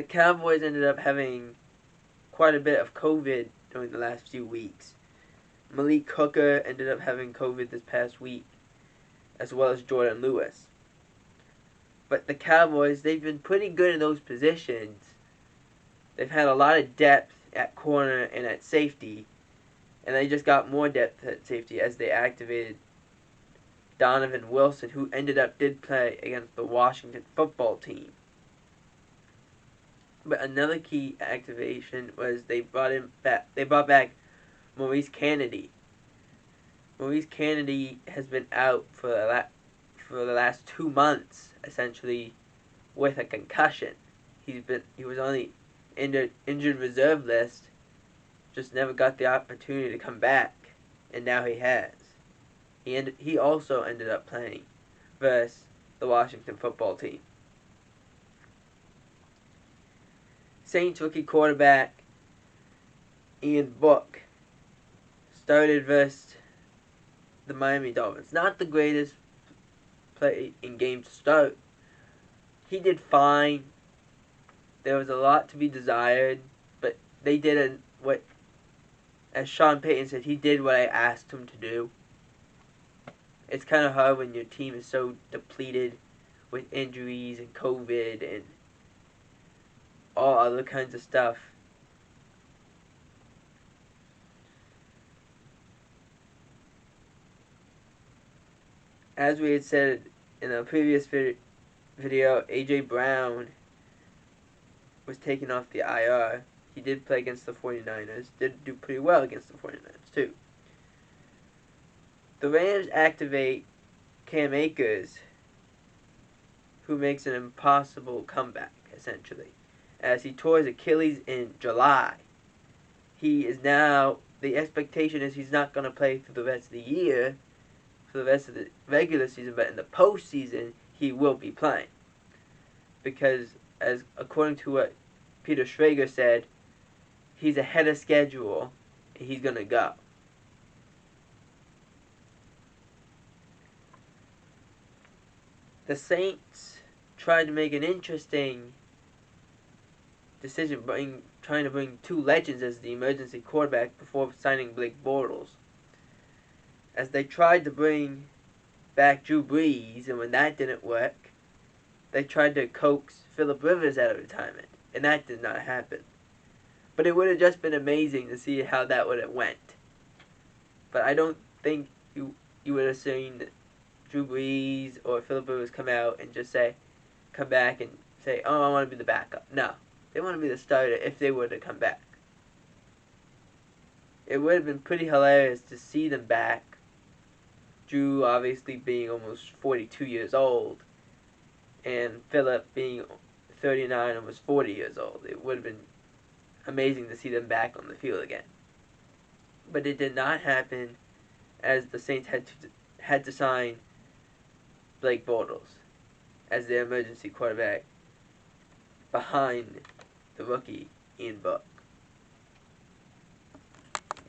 the Cowboys ended up having quite a bit of COVID during the last few weeks. Malik Hooker ended up having COVID this past week, as well as Jordan Lewis. But the Cowboys, they've been pretty good in those positions. They've had a lot of depth at corner and at safety, and they just got more depth at safety as they activated Donovan Wilson, who did play against the Washington football team. But another key activation was they brought back Maurice Kennedy. Maurice Kennedy has been out for the last 2 months, essentially, with a concussion. He was on the injured reserve list, just never got the opportunity to come back, and now he has. He also ended up playing versus the Washington football team. Saints rookie quarterback Ian Book started versus the Miami Dolphins. Not the greatest play in game to start. He did fine. There was a lot to be desired, but they did what, as Sean Payton said, he did what I asked him to do. It's kind of hard when your team is so depleted with injuries and COVID and all other kinds of stuff. As we had said in a previous video, A.J. Brown was taken off the IR. He did play against the 49ers. Did do pretty well against the 49ers, too. The Rams activate Cam Akers, who makes an impossible comeback, essentially, as he tore his Achilles in July. The expectation is he's not going to play through the rest of the year, for the rest of the regular season, but in the postseason, he will be playing. Because, according to what Peter Schrager said, he's ahead of schedule, and he's going to go. The Saints tried to make an interesting decision, trying to bring two legends as the emergency quarterback before signing Blake Bortles. As they tried to bring back Drew Brees, and when that didn't work, they tried to coax Phillip Rivers out of retirement, and that did not happen. But it would have just been amazing to see how that would have went. But I don't think you would have seen Drew Brees or Phillip Rivers come back and say, oh, I want to be the backup. No, they want to be the starter if they were to come back. It would have been pretty hilarious to see them back. Drew obviously being almost 42 years old, and Phillip being 39, almost 40 years old. It would have been amazing to see them back on the field again. But it did not happen, as the Saints had to sign Blake Bortles as their emergency quarterback behind the rookie Ian Book.